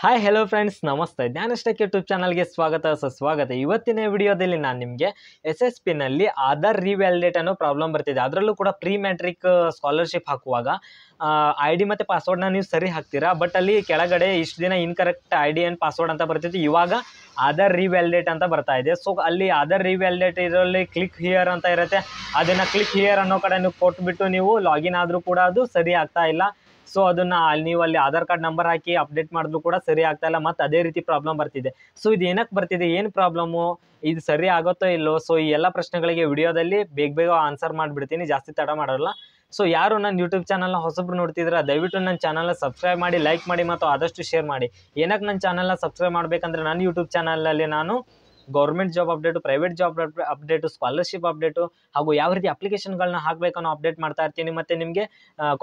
Hi hello friends, ನಮಸ್ತೆ. ಜ್ಞಾನಷ್ಟಕ್ಕೆ YouTube ಚಾನಲ್ಗೆ ಸ್ವಾಗತ. ಇವತ್ತಿನ ವಿಡಿಯೋದಲ್ಲಿ ನಾನು ನಿಮಗೆ SSPನಲ್ಲಿ ಆಧಾರ್ ರಿವ್ಯಾಲಿಡೇಟ್ ಅನ್ನೋ ಪ್ರಾಬ್ಲಮ್ ಬರ್ತಿದೆ. ಅದರಲ್ಲೂ ಕೂಡ ಪ್ರೀ ಮ್ಯಾಟ್ರಿಕ್ ಸ್ಕಾಲರ್ಶಿಪ್ ಹಾಕುವಾಗ ID ಮತ್ತು ಪಾಸ್ವರ್ಡ್ನ ನೀವು ಸರಿ ಹಾಕ್ತೀರಾ, ಬಟ್ ಅಲ್ಲಿ ಕೆಳಗಡೆ ಇಷ್ಟು ದಿನ ಇನ್ಕರೆಕ್ಟ್ ID ಆ್ಯಂಡ್ ಪಾಸ್ವರ್ಡ್ ಅಂತ ಬರ್ತಿತ್ತು. ಇವಾಗ ಆಧಾರ್ ರಿವ್ಯಾಲಿಡೇಟ್ ಅಂತ ಬರ್ತಾ ಇದೆ. ಸೊ ಅಲ್ಲಿ ಆಧಾರ್ ರಿವ್ಯಾಲಿಡೇಟ್ ಇದರಲ್ಲಿ ಕ್ಲಿಕ್ ಹಿಯರ್ ಅಂತ ಇರುತ್ತೆ. ಅದನ್ನು ಕ್ಲಿಕ್ ಹಿಯರ್ ಅನ್ನೋ ಕಡೆ ನೀವು ಕೊಟ್ಬಿಟ್ಟು ನೀವು ಲಾಗಿನ್ ಆದರೂ ಕೂಡ ಅದು ಸರಿ ಆಗ್ತಾ ಇಲ್ಲ. ಸೊ ಅದನ್ನು ನೀವು ಅಲ್ಲಿ ಆಧಾರ್ ಕಾರ್ಡ್ ನಂಬರ್ ಹಾಕಿ ಅಪ್ಡೇಟ್ ಮಾಡಿದ್ರು ಕೂಡ ಸರಿ ಆಗ್ತಾ ಇಲ್ಲ, ಮತ್ತು ಅದೇ ರೀತಿ ಪ್ರಾಬ್ಲಮ್ ಬರ್ತಿದೆ. ಸೊ ಇದು ಏನಕ್ಕೆ ಬರ್ತಿದೆ, ಏನು ಪ್ರಾಬ್ಲಮ್ಮು, ಇದು ಸರಿ ಆಗುತ್ತೋ ಇಲ್ಲೋ, ಸೊ ಈ ಎಲ್ಲ ಪ್ರಶ್ನೆಗಳಿಗೆ ವಿಡಿಯೋದಲ್ಲಿ ಬೇಗ ಆನ್ಸರ್ ಮಾಡಿಬಿಡ್ತೀನಿ, ಜಾಸ್ತಿ ತಡ ಮಾಡೋಲ್ಲ. ಸೊ ಯಾರು ನನ್ನ ಯೂಟ್ಯೂಬ್ ಚಾನಲ್ನ ಹೊಸಬ್ರು ನೋಡ್ತಿದ್ರೆ ದಯವಿಟ್ಟು ನನ್ನ ಚಾನಲ್ನ ಸಬ್ಸ್ಕ್ರೈಬ್ ಮಾಡಿ, ಲೈಕ್ ಮಾಡಿ ಮತ್ತು ಆದಷ್ಟು ಶೇರ್ ಮಾಡಿ. ಏನಕ್ಕೆ ನನ್ನ ಚಾನಲ್ನ ಸಬ್ಸ್ಕ್ರೈಬ್ ಮಾಡಬೇಕಂದ್ರೆ ನನ್ನ ಯೂಟ್ಯೂಬ್ ಚಾನಲಲ್ಲಿ ನಾನು government job update, private job update, scholarship update ಹಾಗೂ ಯಾವ ರೀತಿ ಅಪ್ಲಿಕೇಶನ್ಗಳನ್ನ ಹಾಕಬೇಕನ್ನೋ ಅಪ್ಡೇಟ್ ಮಾಡ್ತಾ ಇರ್ತೀನಿ. ಮತ್ತು ನಿಮಗೆ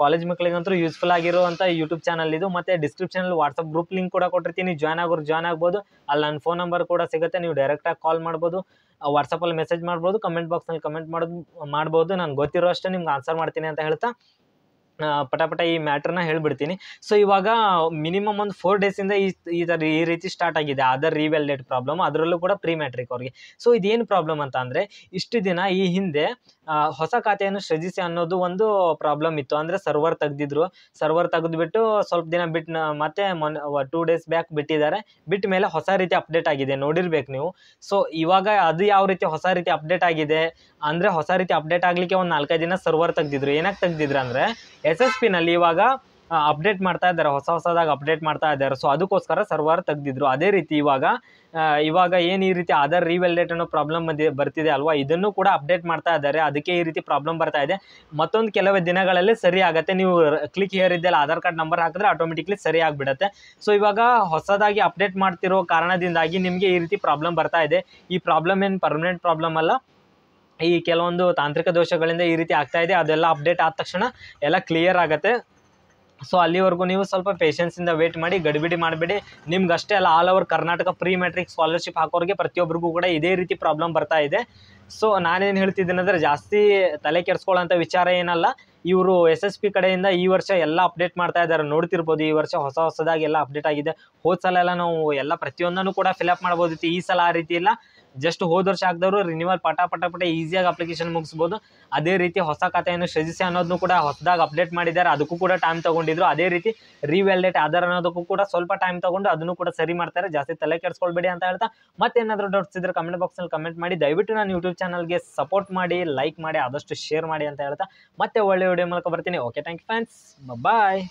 ಕಾಲೇಜ್ ಮಕ್ಕಳಿಗಂತೂ ಯೂಸ್ಫುಲ್ ಆಗಿರುವಂಥ ಯೂಟ್ಯೂಬ್ ಚಾನಲ್ ಇದು. ಮತ್ತು ಡಿಸ್ಕ್ರಿಪ್ಷನಲ್ಲಿ ವಾಟ್ಸಪ್ ಗ್ರೂಪ್ ಲಿಂಕ್ ಕೂಡ ಕೊಟ್ಟಿರ್ತೀನಿ, ಜಾಯ್ನ್ ಆಗ್ಬೋದು. ಅಲ್ಲಿ ನನ್ನ ಫೋನ್ ನಂಬರ್ ಕೂಡ ಸಿಗುತ್ತೆ, ನೀವು ಡೈರೆಕ್ಟಾಗಿ ಕಾಲ್ ಮಾಡ್ಬೋದು, ವಾಟ್ಸಪ್ಪಲ್ಲಿ ಮೆಸೇಜ್ ಮಾಡ್ಬೋದು, ಕಮೆಂಟ್ ಬಾಕ್ಸ್ನಲ್ಲಿ ಕಮೆಂಟ್ ಮಾಡ್ಬೋದು. ನಾನು ಗೊತ್ತಿರೋ ಅಷ್ಟೇ ನಿಮ್ಗೆ ಆನ್ಸರ್ ಮಾಡ್ತೀನಿ ಅಂತ ಹೇಳ್ತಾ ಪಟ ಈ ಮ್ಯಾಟ್ರನ್ನ ಹೇಳ್ಬಿಡ್ತೀನಿ. ಸೊ ಇವಾಗ ಮಿನಿಮಮ್ ಒಂದು 4 ಡೇಸಿಂದ ಈ ರೀತಿ ಸ್ಟಾರ್ಟ್ ಆಗಿದೆ ಆಧಾರ್ ರಿವ್ಯಾಲಿಡೇಟ್ ಪ್ರಾಬ್ಲಮ್, ಅದರಲ್ಲೂ ಕೂಡ ಪ್ರೀ ಮ್ಯಾಟ್ರಿಕ್ ಅವ್ರಿಗೆ. ಸೊ ಇದೇನು ಪ್ರಾಬ್ಲಮ್ ಅಂತ ಅಂದರೆ, ಇಷ್ಟು ದಿನ ಈ ಹಿಂದೆ ಹೊಸ ಖಾತೆಯನ್ನು ಸೃಜಿಸಿ ಅನ್ನೋದು ಒಂದು ಪ್ರಾಬ್ಲಮ್ ಇತ್ತು. ಅಂದರೆ ಸರ್ವರ್ ತೆಗೆದುಬಿಟ್ಟು ಸ್ವಲ್ಪ ದಿನ ಬಿಟ್ಟು ಮತ್ತೆ 2 ಡೇಸ್ ಬ್ಯಾಕ್ ಬಿಟ್ಟಿದ್ದಾರೆ. ಬಿಟ್ಟ ಮೇಲೆ ಹೊಸ ರೀತಿ ಅಪ್ಡೇಟ್ ಆಗಿದೆ, ನೋಡಿರ್ಬೇಕು ನೀವು. ಸೊ ಇವಾಗ ಅದು ಯಾವ ರೀತಿ ಹೊಸ ರೀತಿ ಅಪ್ಡೇಟ್ ಆಗಿದೆ ಅಂದರೆ, ಹೊಸ ರೀತಿ ಅಪ್ಡೇಟ್ ಆಗಲಿಕ್ಕೆ ಒಂದು 4-5 ದಿನ ಸರ್ವರ್ ತೆಗೆದಿದ್ರು. ಏನಕ್ಕೆ ತೆಗೆದಿದ್ರು ಅಂದರೆ SSPನಲ್ಲಿ ಇವಾಗ ಅಪ್ಡೇಟ್ ಮಾಡ್ತಾ ಇದ್ದಾರೆ, ಹೊಸದಾಗಿ ಅಪ್ಡೇಟ್ ಮಾಡ್ತಾ ಇದ್ದಾರೆ. ಸೊ ಅದಕ್ಕೋಸ್ಕರ ಸರ್ವರ್ ತೆಗೆದಿದ್ರು. ಅದೇ ರೀತಿ ಇವಾಗ ಏನು ಈ ರೀತಿ ಆಧಾರ್ ರಿವ್ಯಾಲಿಡೇಟ್ ಅನ್ನೋ ಪ್ರಾಬ್ಲಮ್ ಬರ್ತಿದೆ ಅಲ್ವಾ, ಇದನ್ನು ಕೂಡ ಅಪ್ಡೇಟ್ ಮಾಡ್ತಾ ಇದ್ದಾರೆ. ಅದಕ್ಕೆ ಈ ರೀತಿ ಪ್ರಾಬ್ಲಮ್ ಬರ್ತಾ ಇದೆ. ಮತ್ತೊಂದು ಕೆಲವೇ ದಿನಗಳಲ್ಲಿ ಸರಿ ಆಗುತ್ತೆ. ನೀವು ಕ್ಲಿಕ್ ಹಿಯರ್ ಇದ್ದೆಲ್ಲ ಆಧಾರ್ ಕಾರ್ಡ್ ನಂಬರ್ ಹಾಕಿದ್ರೆ ಆಟೋಮೆಟಿಕ್ಲಿ ಸರಿ ಆಗಿಬಿಡುತ್ತೆ. ಸೊ ಇವಾಗ ಹೊಸದಾಗಿ ಅಪ್ಡೇಟ್ ಮಾಡ್ತಿರೋ ಕಾರಣದಿಂದಾಗಿ ನಿಮಗೆ ಈ ರೀತಿ ಪ್ರಾಬ್ಲಮ್ ಬರ್ತಾ ಇದೆ. ಈ ಪ್ರಾಬ್ಲಮ್ ಏನು ಪರ್ಮನೆಂಟ್ ಪ್ರಾಬ್ಲಮ್ ಅಲ್ಲ, ಈ ಕೆಲವೊಂದು ತಾಂತ್ರಿಕ ದೋಷಗಳಿಂದ ಈ ರೀತಿ ಆಗ್ತಾ ಇದೆ. ಅದೆಲ್ಲ ಅಪ್ಡೇಟ್ ಆದ ತಕ್ಷಣ ಎಲ್ಲ ಕ್ಲಿಯರ್ ಆಗುತ್ತೆ. ಸೊ ಅಲ್ಲಿವರೆಗೂ ನೀವು ಸ್ವಲ್ಪ ಪೇಷನ್ಸಿಂದ ವೇಟ್ ಮಾಡಿ, ಗಡಿಬಿಡಿ ಮಾಡಬೇಡಿ. ನಿಮ್ಗಷ್ಟೇ ಅಲ್ಲ, all over Karnataka pre matric scholarship ಹಾಕೋರಿಗೆ ಪ್ರತಿಯೊಬ್ಬರಿಗೂ ಕೂಡ ಇದೇ ರೀತಿ ಪ್ರಾಬ್ಲಮ್ ಬರ್ತಾ ಇದೆ. ಸೊ ನಾನೇನು ಹೇಳ್ತಿದ್ದೀನಿ ಅಂದರೆ, ಜಾಸ್ತಿ ತಲೆ ಕೆಡಿಸ್ಕೊಳ್ಳೋಂಥ ವಿಚಾರ ಏನಲ್ಲ. ಇವರು SSP ಕಡೆಯಿಂದ ಈ ವರ್ಷ ಎಲ್ಲ ಅಪ್ಡೇಟ್ ಮಾಡ್ತಾ ಇದ್ದಾರೆ, ನೋಡ್ತಿರ್ಬೋದು. ಈ ವರ್ಷ ಹೊಸದಾಗಿ ಎಲ್ಲ ಅಪ್ಡೇಟ್ ಆಗಿದೆ. ಹೋದ ಸಲ ಎಲ್ಲ ನಾವು ಎಲ್ಲ ಪ್ರತಿಯೊಂದನ್ನು ಕೂಡ ಫಿಲಪ್ ಮಾಡ್ಬೋದಿತ್ತು. ಈ ಸಲ ಆ ರೀತಿ ಇಲ್ಲ. ಜಸ್ಟ್ ಹೋದ ವರ್ಷ ಹಾಕಿದವರು ರಿನ್ಯೂವಲ್ ಪಟ ಈಸಿಯಾಗಿ ಅಪ್ಲಿಕೇಶನ್ ಮುಗಿಸ್ಬೋದು. ಅದೇ ರೀತಿ ಹೊಸ ಖಾತೆಯನ್ನು ಸೃಜಿಸಿ ಅನ್ನೋದನ್ನು ಕೂಡ ಹೊಸದಾಗಿ ಅಪ್ಡೇಟ್ ಮಾಡಿದ್ದಾರೆ, ಅದಕ್ಕೂ ಕೂಡ ಟೈಮ್ ತೊಗೊಂಡಿದ್ರು. ಅದೇ ರೀತಿ ರಿವ್ಯಾಲಿಡೇಟ್ ಆಧಾರ್ ಅನ್ನೋದಕ್ಕೂ ಕೂಡ ಸ್ವಲ್ಪ ಟೈಮ್ ತೊಗೊಂಡು ಅದನ್ನು ಕೂಡ ಸರಿ ಮಾಡ್ತಾರೆ. ಜಾಸ್ತಿ ತಲೆ ಕೆಡಿಸ್ಕೊಳ್ಬೇಡಿ ಅಂತ ಹೇಳ್ತಾ, ಮತ್ತೇನಾದರೂ ಡೌಟ್ಸ್ ಇದ್ದರೆ ಕಮೆಂಟ್ ಬಾಕ್ಸ್ನಲ್ಲಿ ಕಮೆಂಟ್ ಮಾಡಿ. ದಯವಿಟ್ಟು ನಾನು ಯೂಟ್ಯೂಬ್ ಚಾನಲ್ಗೆ ಸಪೋರ್ಟ್ ಮಾಡಿ, ಲೈಕ್ ಮಾಡಿ, ಆದಷ್ಟು ಶೇರ್ ಮಾಡಿ ಅಂತ ಹೇಳ್ತಾ ಮತ್ತೆ ಒಳ್ಳೆ ವಿಡಿಯೋ ಮೂಲಕ ಬರ್ತೀನಿ. Okay, thank you friends, bye.